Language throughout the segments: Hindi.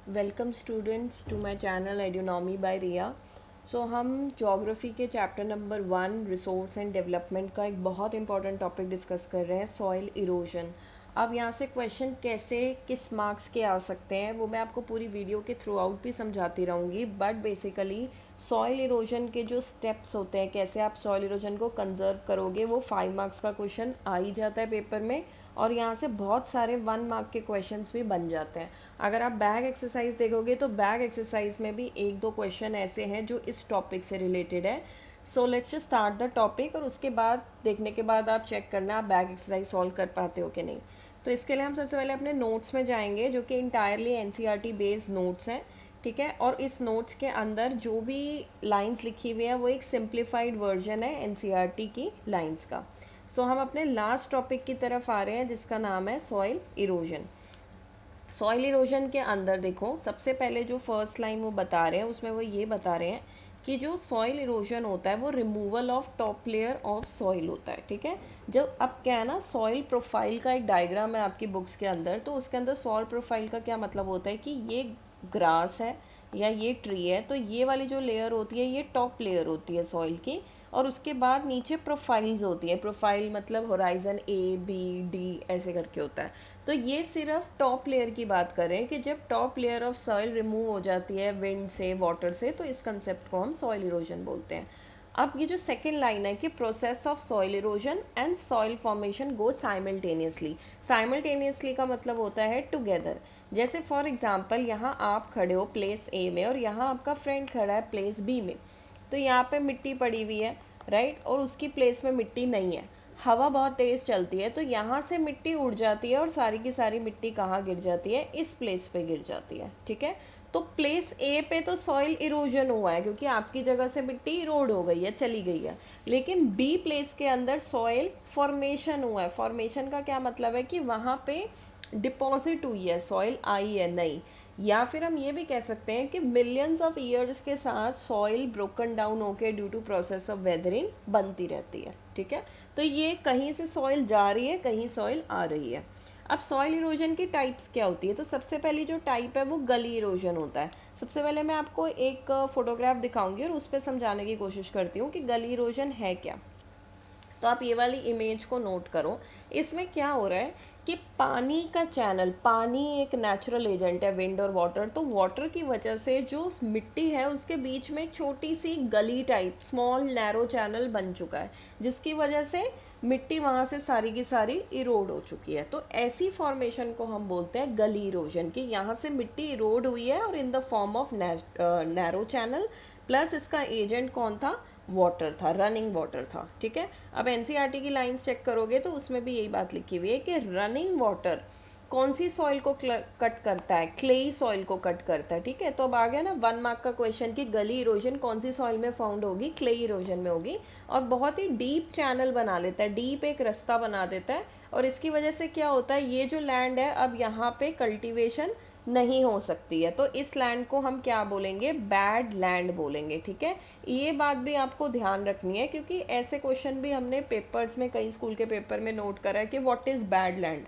Welcome students to my channel Edyonomy by Riya. So हम ज्योग्राफी के chapter number 1 resource and development का एक बहुत इंपॉर्टेंट टॉपिक डिस्कस कर रहे हैं, सॉइल इरोजन। अब यहाँ से क्वेश्चन कैसे किस मार्क्स के आ सकते हैं वो मैं आपको पूरी वीडियो के थ्रू आउट भी समझाती रहूँगी, बट बेसिकली सॉइल इरोजन के जो स्टेप्स होते हैं, कैसे आप सॉइल इरोजन को कंजर्व करोगे, वो 5 मार्क्स का क्वेश्चन आ ही जाता है पेपर में। और यहाँ से बहुत सारे 1 मार्क के क्वेश्चंस भी बन जाते हैं। अगर आप बैग एक्सरसाइज देखोगे तो बैग एक्सरसाइज में भी एक दो क्वेश्चन ऐसे हैं जो इस टॉपिक से रिलेटेड है। So let's just start the topic और उसके बाद देखने के बाद आप चेक करना आप बैग एक्सरसाइज सॉल्व कर पाते हो कि नहीं। तो इसके लिए हम सबसे पहले अपने नोट्स में जाएंगे जो कि इंटायरली एनसीईआरटी बेस्ड नोट्स हैं, ठीक है। और इस नोट्स के अंदर जो भी लाइंस लिखी हुई हैं वो एक सिंप्लीफाइड वर्जन है एनसीईआरटी की लाइंस का। सो हम अपने लास्ट टॉपिक की तरफ आ रहे हैं जिसका नाम है सॉइल इरोजन। सॉइल इरोजन के अंदर देखो, सबसे पहले जो फर्स्ट लाइन वो बता रहे हैं उसमें वो ये बता रहे हैं कि जो सॉइल इरोजन होता है वो removal of top layer of soil होता है, ठीक है। जब अब क्या है ना, सॉइल प्रोफाइल का एक डायग्राम है आपकी बुक्स के अंदर, तो उसके अंदर सॉइल प्रोफाइल का क्या मतलब होता है कि ये ग्रास है या ये ट्री है, तो ये वाली जो लेयर होती है ये टॉप लेयर होती है सॉइल की। और उसके बाद नीचे प्रोफाइल्स होती हैं, प्रोफाइल मतलब होराइजन ए बी डी ऐसे करके होता है। तो ये सिर्फ टॉप लेयर की बात कर रहे हैं कि जब top layer of soil remove हो जाती है विंड से, वाटर से, तो इस कंसेप्ट को हम सॉइल इरोजन बोलते हैं। अब ये जो सेकेंड लाइन है कि process of soil erosion and soil formation go simultaneously. Simultaneously का मतलब होता है टुगेदर। जैसे फॉर एग्जांपल यहाँ आप खड़े हो प्लेस ए में और यहाँ आपका फ्रेंड खड़ा है प्लेस बी में, तो यहाँ पे मिट्टी पड़ी हुई है, राइट, और उसकी प्लेस में मिट्टी नहीं है। हवा बहुत तेज़ चलती है तो यहाँ से मिट्टी उड़ जाती है और सारी की सारी मिट्टी कहाँ गिर जाती है, इस प्लेस पे गिर जाती है, ठीक है। तो प्लेस ए पे तो सॉइल इरोजन हुआ है क्योंकि आपकी जगह से मिट्टी इरोड हो गई है, चली गई है। लेकिन बी प्लेस के अंदर सॉइल फॉर्मेशन हुआ है। फॉर्मेशन का क्या मतलब है कि वहाँ पे डिपॉजिट हुई है, सॉइल आई है नई। या फिर हम ये भी कह सकते हैं कि मिलियंस ऑफ ईयर्स के साथ सॉइल ब्रोकन डाउन होकर due to process of weathering बनती रहती है, ठीक है। तो ये कहीं से सॉइल जा रही है, कहीं सॉइल आ रही है। अब सॉइल इरोजन की टाइप्स क्या होती है, तो सबसे पहली जो टाइप है वो गली इरोजन होता है। सबसे पहले मैं आपको एक फोटोग्राफ दिखाऊंगी और उस पर समझाने की कोशिश करती हूँ कि गली इरोजन है क्या। तो आप ये वाली इमेज को नोट करो। इसमें क्या हो रहा है कि पानी का चैनल, पानी एक नेचुरल एजेंट है, विंड और वाटर, तो वाटर की वजह से जो मिट्टी है उसके बीच में एक छोटी सी गली टाइप स्मॉल नैरो चैनल बन चुका है, जिसकी वजह से मिट्टी वहाँ से सारी की सारी इरोड हो चुकी है। तो ऐसी फॉर्मेशन को हम बोलते हैं गली इरोजन की। यहाँ से मिट्टी इरोड हुई है और in the form of narrow channel, plus इसका एजेंट कौन था, वाटर था, रनिंग वाटर था, ठीक है। अब एनसीईआरटी की लाइंस चेक करोगे तो उसमें भी यही बात लिखी हुई है कि रनिंग वाटर कौन सी सॉइल को कट करता है, क्लेई सॉइल को कट करता है, ठीक है। तो अब आ गया ना 1 मार्क का क्वेश्चन कि गली इरोजन कौन सी सॉइल में फाउंड होगी, क्लेई इरोजन में होगी। और बहुत ही डीप चैनल बना लेता है, डीप एक रास्ता बना देता है। और इसकी वजह से क्या होता है, ये जो लैंड है अब यहाँ पे कल्टीवेशन नहीं हो सकती है, तो इस लैंड को हम क्या बोलेंगे, बैड लैंड बोलेंगे, ठीक है। ये बात भी आपको ध्यान रखनी है क्योंकि ऐसे क्वेश्चन भी हमने पेपर्स में, कई स्कूल के पेपर में नोट करा है कि व्हाट इज बैड लैंड,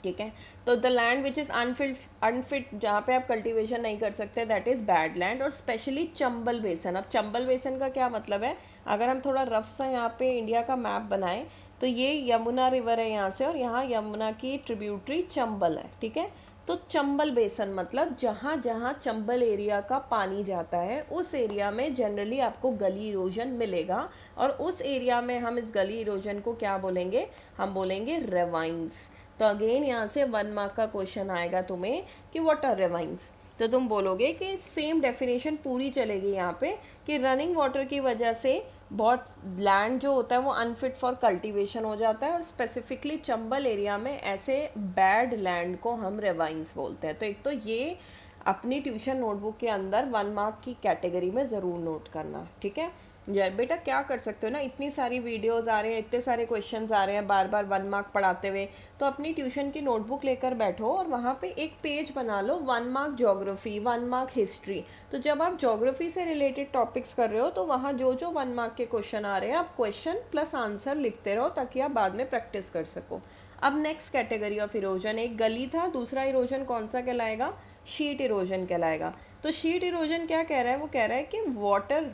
ठीक है। तो the land which is unfit जहाँ पे आप कल्टीवेशन नहीं कर सकते, दैट इज़ बैड लैंड। और स्पेशली चंबल बेसन। अब चंबल बेसन का क्या मतलब है, अगर हम थोड़ा रफ सा यहाँ पे इंडिया का मैप बनाएं तो ये यमुना रिवर है यहाँ से, और यहाँ यमुना की ट्रिब्यूटरी चंबल है, ठीक है। तो चंबल बेसन मतलब जहाँ जहाँ चंबल एरिया का पानी जाता है उस एरिया में जनरली आपको गली इरोजन मिलेगा। और उस एरिया में हम इस गली इरोजन को क्या बोलेंगे, हम बोलेंगे रेवाइंस। तो अगेन यहाँ से 1 मार्क का क्वेश्चन आएगा तुम्हें कि व्हाट आर रेवाइंस, तो तुम बोलोगे कि सेम डेफिनेशन पूरी चलेगी यहाँ पे कि रनिंग वाटर की वजह से बहुत लैंड जो होता है वो अनफिट फॉर कल्टीवेशन हो जाता है, और स्पेसिफिकली चंबल एरिया में ऐसे बैड लैंड को हम रेवाइंस बोलते हैं। तो एक तो ये अपनी ट्यूशन नोटबुक के अंदर 1 मार्क की कैटेगरी में ज़रूर नोट करना, ठीक है। यार बेटा क्या कर सकते हो ना, इतनी सारी वीडियोस आ रहे हैं, इतने सारे क्वेश्चंस आ रहे हैं बार बार 1 मार्क पढ़ाते हुए, तो अपनी ट्यूशन की नोटबुक लेकर बैठो और वहाँ पे एक पेज बना लो 1 मार्क ज्योग्राफी, 1 मार्क हिस्ट्री। तो जब आप ज्योग्राफी से रिलेटेड टॉपिक्स कर रहे हो तो वहाँ जो जो 1 मार्क के क्वेश्चन आ रहे हैं आप क्वेश्चन प्लस आंसर लिखते रहो ताकि आप बाद में प्रैक्टिस कर सको। अब नेक्स्ट कैटेगरी ऑफ इरोजन, एक गली था, दूसरा इरोजन कौन सा कहलाएगा, शीट इरोजन कहलाएगा। तो शीट इरोजन क्या कह रहा है, वो कह रहा है कि वाटर,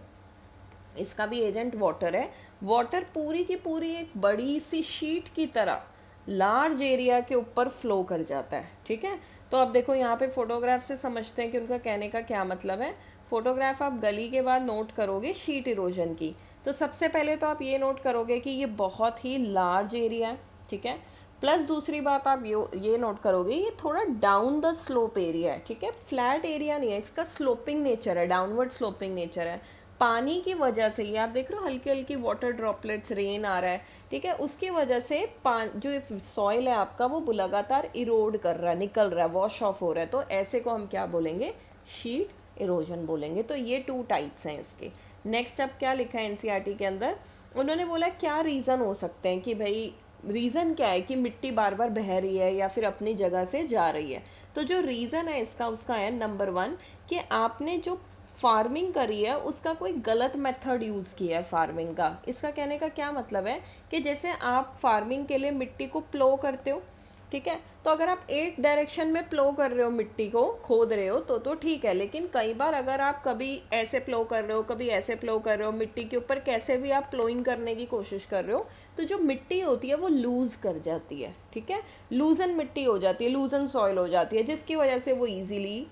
इसका भी एजेंट वाटर है, वाटर पूरी की पूरी एक बड़ी सी शीट की तरह लार्ज एरिया के ऊपर फ्लो कर जाता है, ठीक है। तो अब देखो यहाँ पे फोटोग्राफ से समझते हैं कि उनका कहने का क्या मतलब है। फोटोग्राफ आप गली के बाद नोट करोगे शीट इरोजन की, तो सबसे पहले तो आप ये नोट करोगे कि ये बहुत ही लार्ज एरिया है, ठीक है। प्लस दूसरी बात आप ये नोट करोगे ये थोड़ा डाउन द स्लोप एरिया है, ठीक है, फ्लैट एरिया नहीं है, इसका स्लोपिंग नेचर है, डाउनवर्ड स्लोपिंग नेचर है। पानी की वजह से ये आप देख रहे हो हल्की हल्की वाटर ड्रॉपलेट्स, रेन आ रहा है, ठीक है, उसकी वजह से जो सॉइल है आपका वो लगातार इरोड कर रहा है, निकल रहा है, वॉश ऑफ हो रहा है। तो ऐसे को हम क्या बोलेंगे, शीट इरोजन बोलेंगे। तो ये 2 टाइप्स हैं इसके। नेक्स्ट अब क्या लिखा है एनसीईआरटी के अंदर, उन्होंने बोला क्या रीज़न हो सकते हैं कि भाई रीज़न क्या है कि मिट्टी बार बार बह रही है या फिर अपनी जगह से जा रही है। तो जो रीज़न है इसका, उसका है नंबर 1 कि आपने जो फार्मिंग करी है उसका कोई गलत मेथड यूज़ किया है फार्मिंग का। इसका कहने का क्या मतलब है कि जैसे आप फार्मिंग के लिए मिट्टी को प्लो करते हो, ठीक है, तो अगर आप एक डायरेक्शन में प्लो कर रहे हो, मिट्टी को खोद रहे हो तो ठीक है, लेकिन कई बार अगर आप कभी ऐसे प्लो कर रहे हो, कभी ऐसे प्लो कर रहे हो, मिट्टी के ऊपर कैसे भी आप प्लोइंग करने की कोशिश कर रहे हो, तो जो मिट्टी होती है वो लूज़ कर जाती है, ठीक है, लूजन मिट्टी हो जाती है, लूजन सॉइल हो जाती है, जिसकी वजह से वो ईजिली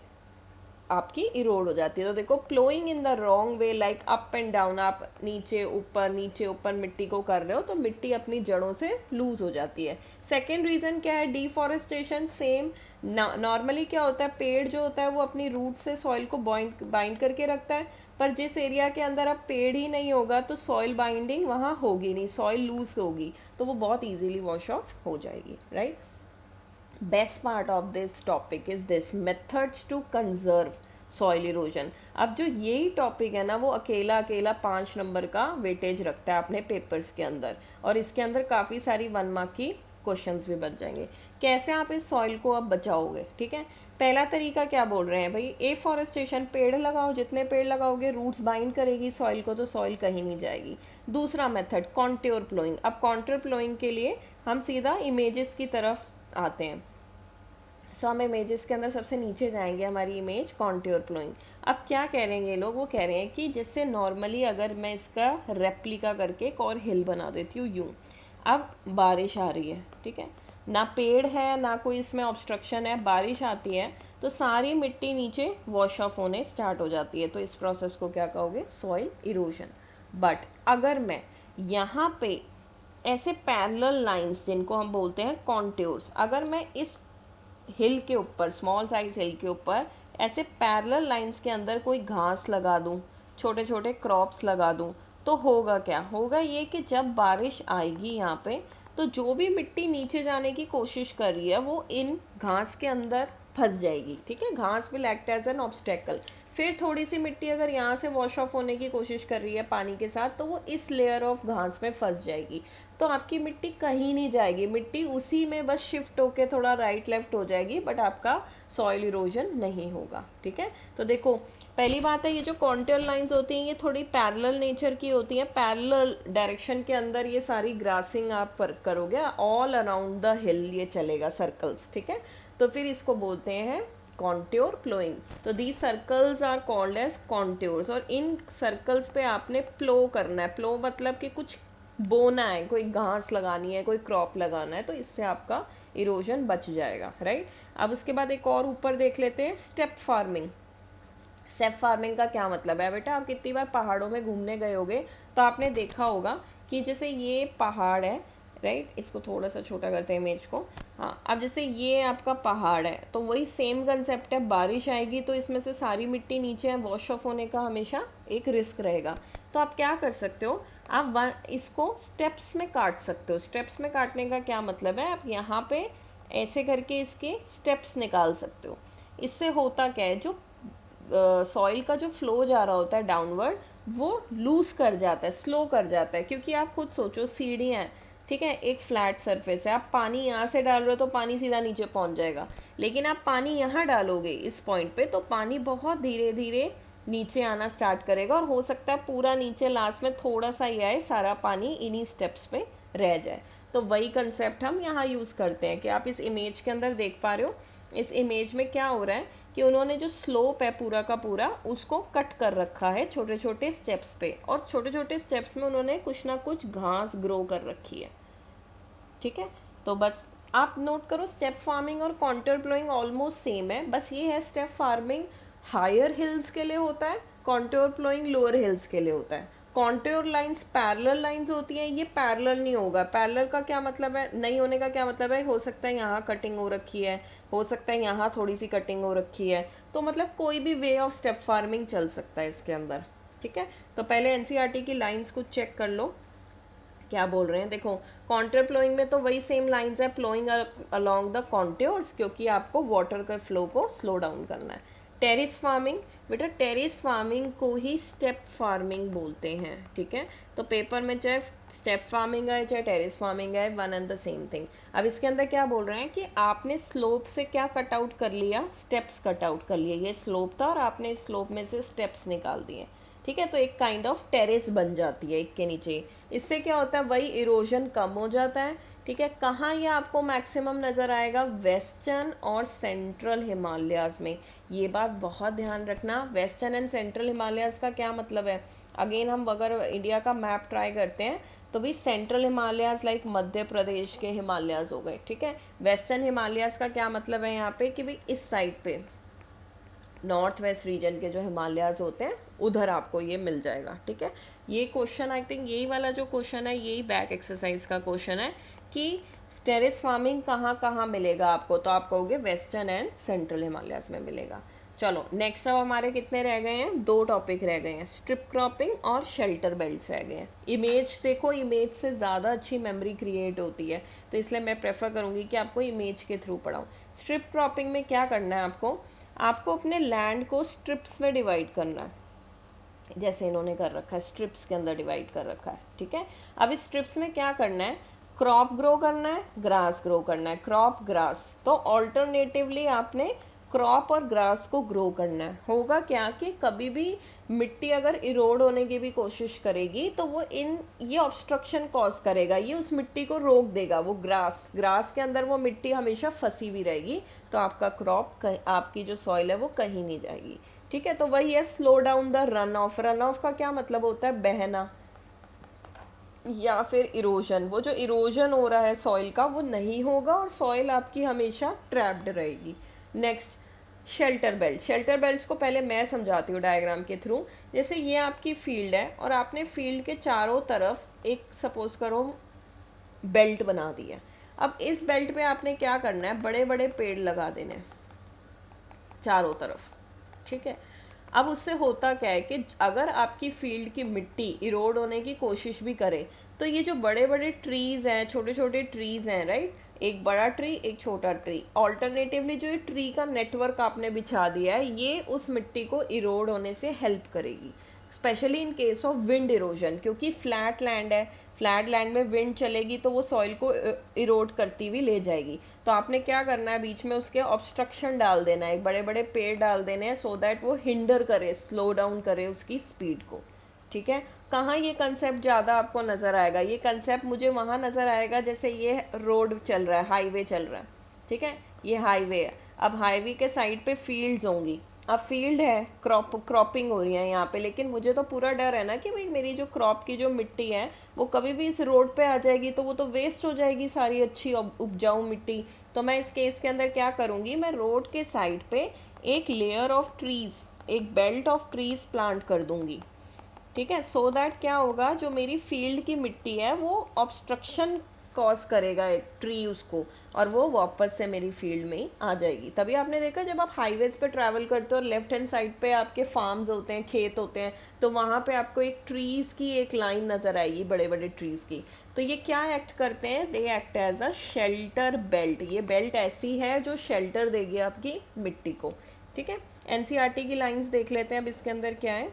आपकी इरोड हो जाती है। तो देखो ploughing in the wrong way like up and down, आप नीचे ऊपर मिट्टी को कर रहे हो तो मिट्टी अपनी जड़ों से लूज हो जाती है। सेकेंड रीज़न क्या है, डिफॉरेस्टेशन। सेम नॉर्मली क्या होता है, पेड़ जो होता है वो अपनी रूट से सॉइल को बाइंड करके रखता है, पर जिस एरिया के अंदर अब पेड़ ही नहीं होगा तो सॉइल बाइंडिंग वहाँ होगी नहीं, सॉइल लूज होगी तो वो बहुत ईजिली वॉश ऑफ हो जाएगी, right. Best part of this topic is this, methods to conserve soil erosion. अब जो यही टॉपिक है ना वो अकेला 5 नंबर का वेटेज रखता है अपने पेपर्स के अंदर, और इसके अंदर काफ़ी सारी 1 मार्क की क्वेश्चंस भी बच जाएंगे। कैसे आप इस सॉइल को अब बचाओगे, ठीक है। पहला तरीका क्या बोल रहे हैं भाई, एफॉरेस्टेशन, पेड़ लगाओ, जितने पेड़ लगाओगे रूट्स बाइंड करेगी सॉइल को तो सॉइल कहीं नहीं जाएगी। दूसरा मेथड कॉन्ट्योर प्लोइंग। अब कॉन्ट्योर प्लोइंग के लिए हम सीधा इमेजेस की तरफ आते हैं। सो हम इमेजेस के अंदर सबसे नीचे जाएंगे, हमारी इमेज कॉन्ट्योर प्लोइंग। अब क्या कह रहे हैं ये लोग, वो कह रहे हैं कि जैसे नॉर्मली अगर मैं इसका रेप्लिका करके एक और हिल बना देती हूँ यूँ, अब बारिश आ रही है, ठीक है, ना पेड़ है ना कोई इसमें ऑब्स्ट्रक्शन है, बारिश आती है तो सारी मिट्टी नीचे वॉश ऑफ होने स्टार्ट हो जाती है, तो इस प्रोसेस को क्या कहोगे, सॉइल इरोजन। बट अगर मैं यहाँ पे ऐसे पैरेलल लाइंस जिनको हम बोलते हैं कॉन्ट्योर्स, अगर मैं इस हिल के ऊपर, स्मॉल साइज हिल के ऊपर ऐसे पैरेलल लाइंस के अंदर कोई घास लगा दूं, छोटे छोटे क्रॉप्स लगा दूं, तो होगा क्या, होगा ये कि जब बारिश आएगी यहाँ पे तो जो भी मिट्टी नीचे जाने की कोशिश कर रही है वो इन घास के अंदर फंस जाएगी, ठीक है, घास will act as an obstacle. फिर थोड़ी सी मिट्टी अगर यहाँ से वॉश ऑफ होने की कोशिश कर रही है पानी के साथ तो वो इस लेयर ऑफ घास में फंस जाएगी, तो आपकी मिट्टी कहीं नहीं जाएगी, मिट्टी उसी में बस शिफ्ट होके थोड़ा राइट लेफ्ट हो जाएगी, बट आपका सॉइल इरोजन नहीं होगा, ठीक है। तो देखो पहली बात है, ये जो कॉन्टूर लाइंस होती हैं ये थोड़ी पैरेलल नेचर की होती हैं, पैरेलल डायरेक्शन के अंदर ये सारी ग्रासिंग आप करोगे, ऑल अराउंड द हिल ये चलेगा सर्कल्स, ठीक है, तो फिर इसको बोलते हैं कॉन्ट्योर प्लोइंग। तो दी सर्कल्स आर कॉल्ड एज कॉन्ट्योर्स, और इन सर्कल्स पे आपने प्लो करना है, प्लो मतलब कि कुछ बोना है, कोई घास लगानी है, कोई क्रॉप लगाना है, तो इससे आपका इरोजन बच जाएगा, राइट। अब उसके बाद एक और ऊपर देख लेते हैं, स्टेप फार्मिंग। स्टेप फार्मिंग का क्या मतलब है बेटा, आप कितनी बार पहाड़ों में घूमने गए होगे तो आपने देखा होगा कि जैसे ये पहाड़ है, राइट, इसको थोड़ा सा छोटा करते हैं इमेज को, हाँ, अब जैसे ये आपका पहाड़ है तो वही सेम कंसेप्ट है, बारिश आएगी तो इसमें से सारी मिट्टी नीचे है, वॉश ऑफ होने का हमेशा एक रिस्क रहेगा। तो आप क्या कर सकते हो, आप इसको स्टेप्स में काट सकते हो। स्टेप्स में काटने का क्या मतलब है, आप यहाँ पे ऐसे करके इसके स्टेप्स निकाल सकते हो। इससे होता क्या है, जो सॉइल का जो फ्लो जा रहा होता है डाउनवर्ड वो लूज कर जाता है, स्लो कर जाता है, क्योंकि आप खुद सोचो सीढ़ियाँ हैं, ठीक है, एक फ्लैट सरफेस है, आप पानी यहाँ से डाल रहे हो तो पानी सीधा नीचे पहुँच जाएगा, लेकिन आप पानी यहाँ डालोगे इस पॉइंट पे तो पानी बहुत धीरे धीरे नीचे आना स्टार्ट करेगा, और हो सकता है पूरा नीचे लास्ट में थोड़ा सा ही आए, सारा पानी इन्हीं स्टेप्स पे रह जाए। तो वही कंसेप्ट हम यहाँ यूज़ करते हैं कि आप इस इमेज के अंदर देख पा रहे हो, इस इमेज में क्या हो रहा है कि उन्होंने जो स्लोप है पूरा का पूरा उसको कट कर रखा है छोटे छोटे स्टेप्स पे, और छोटे छोटे स्टेप्स में उन्होंने कुछ ना कुछ घास ग्रो कर रखी है। ठीक है, तो बस आप नोट करो स्टेप फार्मिंग और कॉन्टूर प्लोइंग ऑलमोस्ट सेम है, बस ये है स्टेप फार्मिंग हायर हिल्स के लिए होता है, कॉन्टूर प्लोइंग लोअर हिल्स के लिए होता है। कॉन्टूर लाइंस पैरेलल लाइंस होती हैं, ये पैरेलल नहीं होगा। पैरेलल का क्या मतलब है, नहीं होने का क्या मतलब है, हो सकता है यहाँ कटिंग हो रखी है, हो सकता है यहाँ थोड़ी सी कटिंग हो रखी है, तो मतलब कोई भी वे ऑफ स्टेप फार्मिंग चल सकता है इसके अंदर। ठीक है, तो पहले एनसीईआरटी की लाइंस को चेक कर लो क्या बोल रहे हैं। देखो कॉन्टूर प्लोइंग में तो वही सेम लाइंस है, प्लोइंग अलोंग द कॉन्ट्योर्स, क्योंकि आपको वाटर के फ्लो को स्लो डाउन करना है। टेरिस फार्मिंग, बेटा टेरिस फार्मिंग को ही स्टेप फार्मिंग बोलते हैं। ठीक है, तो पेपर में चाहे स्टेप फार्मिंग है चाहे टेरिस फार्मिंग है, one and the same thing. अब इसके अंदर क्या बोल रहे हैं कि आपने स्लोप से क्या कट आउट कर लिया, स्टेप्स कट आउट कर लिए। ये स्लोप था और आपने स्लोप में से स्टेप्स निकाल दिए। ठीक है, तो एक काइंड ऑफ टेरेस बन जाती है एक के नीचे। इससे क्या होता है, वही इरोजन कम हो जाता है। ठीक है, कहाँ ये आपको मैक्सिमम नज़र आएगा, वेस्टर्न और सेंट्रल हिमालयाज में। ये बात बहुत ध्यान रखना, वेस्टर्न एंड सेंट्रल हिमालयाज का क्या मतलब है। अगेन हम अगर इंडिया का मैप ट्राई करते हैं तो भी सेंट्रल हिमालयाज लाइक मध्य प्रदेश के हिमालयाज हो गए। ठीक है, वेस्टर्न हिमालयाज का क्या मतलब है यहाँ पे कि भाई इस साइड पे नॉर्थ वेस्ट रीजन के जो हिमालयाज होते हैं उधर आपको ये मिल जाएगा। ठीक है, ये क्वेश्चन आई थिंक यही वाला जो क्वेश्चन है यही बैक एक्सरसाइज का क्वेश्चन है कि टेरेस फार्मिंग कहाँ कहाँ मिलेगा आपको, तो आप कहोगे वेस्टर्न एंड सेंट्रल हिमालयाज में मिलेगा। चलो नेक्स्ट अब हमारे कितने रह गए हैं, 2 टॉपिक रह गए हैं, स्ट्रिप क्रॉपिंग और शेल्टर बेल्ट्स रह गए हैं। इमेज देखो, इमेज से ज़्यादा अच्छी मेमोरी क्रिएट होती है, तो इसलिए मैं प्रेफर करूँगी कि आपको इमेज के थ्रू पढ़ाऊँ। स्ट्रिप क्रॉपिंग में क्या करना है आपको अपने लैंड को स्ट्रिप्स में डिवाइड करना है, जैसे इन्होंने कर रखा है, स्ट्रिप्स के अंदर डिवाइड कर रखा है। ठीक है, अब इस स्ट्रिप्स में क्या करना है, क्रॉप ग्रो करना है, ग्रास ग्रो करना है, क्रॉप ग्रास। तो ऑल्टरनेटिवली आपने क्रॉप और ग्रास को ग्रो करना है। होगा क्या कि कभी भी मिट्टी अगर इरोड होने की भी कोशिश करेगी तो वो ये ऑब्स्ट्रक्शन कॉज करेगा, ये उस मिट्टी को रोक देगा। वो ग्रास के अंदर वो मिट्टी हमेशा फंसी हुई रहेगी, तो आपका क्रॉप आपकी जो सॉइल है वो कहीं नहीं जाएगी। ठीक है, तो वही है slow down the run of. Run of का क्या मतलब होता है, बहना या फिर इरोजन। वो जो इरोजन हो रहा है सॉइल का वो नहीं होगा और सॉइल आपकी हमेशा ट्रैप्ड रहेगी। Next shelter belt. Shelter belts को पहले मैं समझाती हूँ डायग्राम के थ्रू। जैसे ये आपकी फील्ड है और आपने फील्ड के चारों तरफ एक सपोज करो बेल्ट बना दी है। अब इस बेल्ट पे आपने क्या करना है, बड़े बड़े पेड़ लगा देने हैं चारों तरफ। ठीक है, अब उससे होता क्या है कि अगर आपकी फील्ड की मिट्टी इरोड होने की कोशिश भी करे तो ये जो बड़े बड़े ट्रीज हैं, छोटे छोटे ट्रीज हैं, राइट, एक बड़ा ट्री एक छोटा ट्री, ऑल्टरनेटिवली जो ये ट्री का नेटवर्क आपने बिछा दिया है ये उस मिट्टी को इरोड होने से हेल्प करेगी, specially in case of wind erosion. क्योंकि फ्लैट लैंड है, फ्लैट लैंड में विंड चलेगी तो वो सॉइल को इरोड करती हुई ले जाएगी। तो आपने क्या करना है, बीच में उसके ऑब्स्ट्रक्शन डाल देना है, एक बड़े बड़े पेड़ डाल देने हैं, सो दैट वो हिंडर करे, स्लो डाउन करे उसकी स्पीड को। ठीक है, कहाँ ये कंसेप्ट ज़्यादा आपको नज़र आएगा, ये कंसेप्ट मुझे वहाँ नज़र आएगा जैसे ये रोड चल रहा है, हाईवे चल रहा है। ठीक है, ये हाईवे है, अब हाईवे के साइड पे फील्ड्स होंगी। अब फील्ड है, क्रॉपिंग हो रही है यहाँ पे, लेकिन मुझे तो पूरा डर है ना कि भाई मेरी जो क्रॉप की जो मिट्टी है वो कभी भी इस रोड पे आ जाएगी तो वो तो वेस्ट हो जाएगी सारी अच्छी उपजाऊ मिट्टी। तो मैं इस केस के अंदर क्या करूँगी, मैं रोड के साइड पे एक लेयर ऑफ ट्रीज, एक बेल्ट ऑफ ट्रीज प्लांट कर दूंगी। ठीक है, सो दैट क्या होगा, जो मेरी फील्ड की मिट्टी है वो ऑब्स्ट्रक्शन कॉज करेगा एक ट्री उसको, और वो वापस से मेरी फील्ड में आ जाएगी। तभी आपने देखा जब आप हाईवेज पे ट्रैवल करते हो और लेफ्ट हैंड साइड पे आपके फार्म्स होते हैं, खेत होते हैं, तो वहाँ पे आपको एक ट्रीज़ की एक लाइन नज़र आएगी, बड़े बड़े ट्रीज़ की। तो ये क्या एक्ट करते हैं, they act as a shelter belt. ये बेल्ट ऐसी है जो शेल्टर देगी आपकी मिट्टी को। ठीक है, एनसीईआरटी की लाइन्स देख लेते हैं अब इसके अंदर क्या है।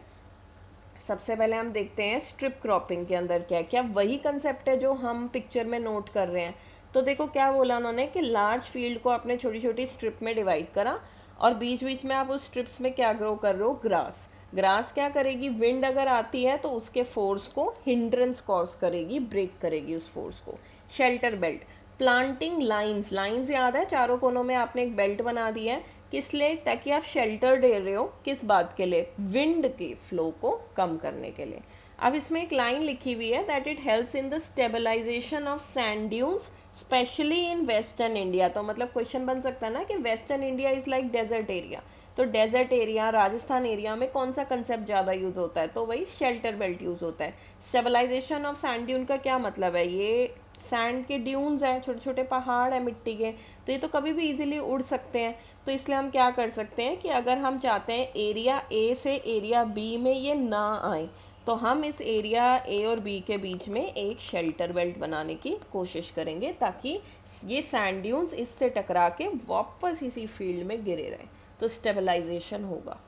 सबसे पहले हम देखते हैं स्ट्रिप क्रॉपिंग के अंदर क्या है, क्या वही कंसेप्ट है जो हम पिक्चर में नोट कर रहे हैं। तो देखो क्या बोला उन्होंने कि लार्ज फील्ड को आपने छोटी छोटी स्ट्रिप में डिवाइड करा और बीच बीच में आप उस स्ट्रिप्स में क्या ग्रो कर रहे हो, ग्रास। ग्रास क्या करेगी, विंड अगर आती है तो उसके फोर्स को हिंड्रेंस कॉज करेगी, ब्रेक करेगी उस फोर्स को। Shelter belt, planting lines, lines याद है, चारों कोनों में आपने एक बेल्ट बना दिया है, किस लिए? ताकि आप शेल्टर दे रहे हो, किस बात के लिए? विंड के फ्लो को कम करने के लिए। अब इसमें एक लाइन लिखी हुई है that it helps in the stabilisation of sand dunes specially in western India. तो मतलब क्वेश्चन बन सकता है ना कि western India is like desert area, तो डेजर्ट एरिया, राजस्थान एरिया में कौन सा कंसेप्ट ज़्यादा यूज़ होता है? तो वही शेल्टर बेल्ट यूज़ होता है। स्टेबलाइजेशन ऑफ सैंड ड्यून का क्या मतलब है? ये सैंड के ड्यून्स हैं, छोटे छोटे पहाड़ हैं मिट्टी के, तो ये तो कभी भी इजीली उड़ सकते हैं। तो इसलिए हम क्या कर सकते हैं कि अगर हम चाहते हैं एरिया ए से एरिया बी में ये ना आए, तो हम इस एरिया ए और बी के बीच में एक शेल्टर बेल्ट बनाने की कोशिश करेंगे, ताकि ये सैंड ड्यून्स इससे टकरा के वापस इसी फील्ड में गिरे रहें, तो स्टेबलाइजेशन होगा।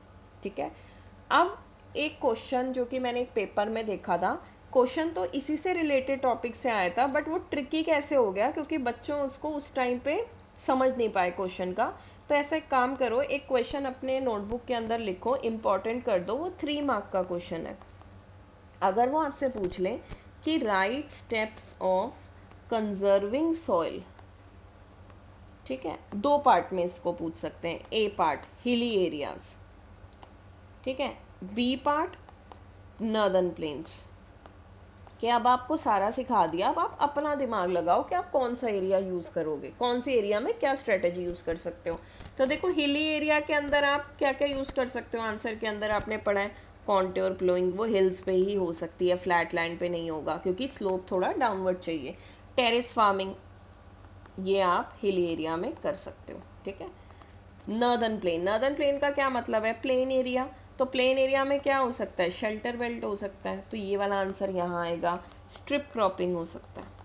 ठीक है। अब एक क्वेश्चन जो कि मैंने एक पेपर में देखा था, क्वेश्चन तो इसी से रिलेटेड टॉपिक से आया था, बट वो ट्रिकी कैसे हो गया क्योंकि बच्चों उसको उस टाइम पे समझ नहीं पाए क्वेश्चन का। तो ऐसा एक काम करो, एक क्वेश्चन अपने नोटबुक के अंदर लिखो, इम्पॉर्टेंट कर दो, वो 3 मार्क का क्वेश्चन है। अगर वो आपसे पूछ ले कि right steps of conserving soil, ठीक है, 2 पार्ट में इसको पूछ सकते हैं। ए पार्ट हिली एरियाज, ठीक है, बी पार्ट नॉर्दर्न प्लेन्स। कि अब आपको सारा सिखा दिया, अब आप अपना दिमाग लगाओ कि आप कौन सा एरिया यूज़ करोगे, कौन सी एरिया में क्या स्ट्रेटेजी यूज़ कर सकते हो। तो देखो हिली एरिया के अंदर आप क्या क्या यूज़ कर सकते हो, आंसर के अंदर आपने पढ़ा है कॉन्ट्योर प्लोइंग, वो हिल्स पे ही हो सकती है, फ्लैट लैंड पे नहीं होगा क्योंकि स्लोप थोड़ा डाउनवर्ड चाहिए। टेरेस फार्मिंग, ये आप हिली एरिया में कर सकते हो। ठीक है। नॉर्दर्न प्लेन, नॉर्दर्न प्लेन का क्या मतलब है? Plain area. तो प्लेन एरिया में क्या हो सकता है? शेल्टर बेल्ट हो सकता है, तो ये वाला आंसर यहाँ आएगा। स्ट्रिप क्रॉपिंग हो सकता है।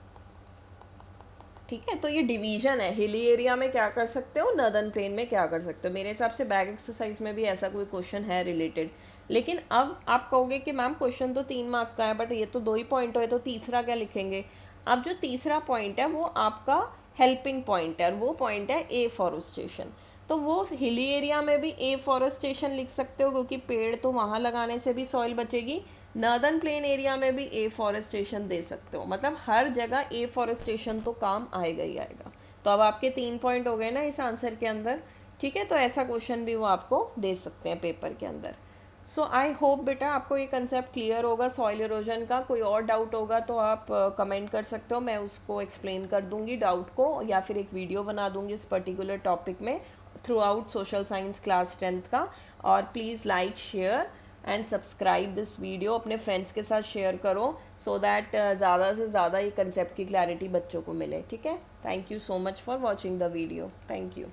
ठीक है, तो ये डिवीजन है, हिली एरिया में क्या कर सकते हो, नॉर्दर्न प्लेन में क्या कर सकते हो। मेरे हिसाब से बैग एक्सरसाइज में भी ऐसा कोई क्वेश्चन है रिलेटेड। लेकिन अब आप कहोगे कि मैम क्वेश्चन तो 3 मार्क का है, बट ये तो 2 ही पॉइंट है, तो तीसरा क्या लिखेंगे? अब जो तीसरा पॉइंट है वो आपका हेल्पिंग पॉइंट है, और वो पॉइंट है एफॉरेस्टेशन। तो वो हिली एरिया में भी एफॉरेस्टेशन लिख सकते हो क्योंकि पेड़ तो वहाँ लगाने से भी सॉइल बचेगी। नॉर्दर्न प्लेन एरिया में भी एफॉरेस्टेशन दे सकते हो, मतलब हर जगह एफॉरेस्टेशन तो काम आएगा ही आएगा। तो अब आपके 3 पॉइंट हो गए ना इस आंसर के अंदर। ठीक है, तो ऐसा क्वेश्चन भी वो आपको दे सकते हैं पेपर के अंदर। सो आई होप बेटा आपको ये कंसेप्ट क्लियर होगा सॉइल इरोजन का। कोई और डाउट होगा तो आप कमेंट कर सकते हो, मैं उसको एक्सप्लेन कर दूंगी डाउट को, या फिर एक वीडियो बना दूंगी उस पर्टिकुलर टॉपिक में through out social science class 10th का। और please like, share and subscribe this video, अपने फ्रेंड्स के साथ शेयर करो सो दैट ज़्यादा से ज़्यादा ये कंसेप्ट की क्लैरिटी बच्चों को मिले। ठीक है, thank you so much for watching the video, thank you.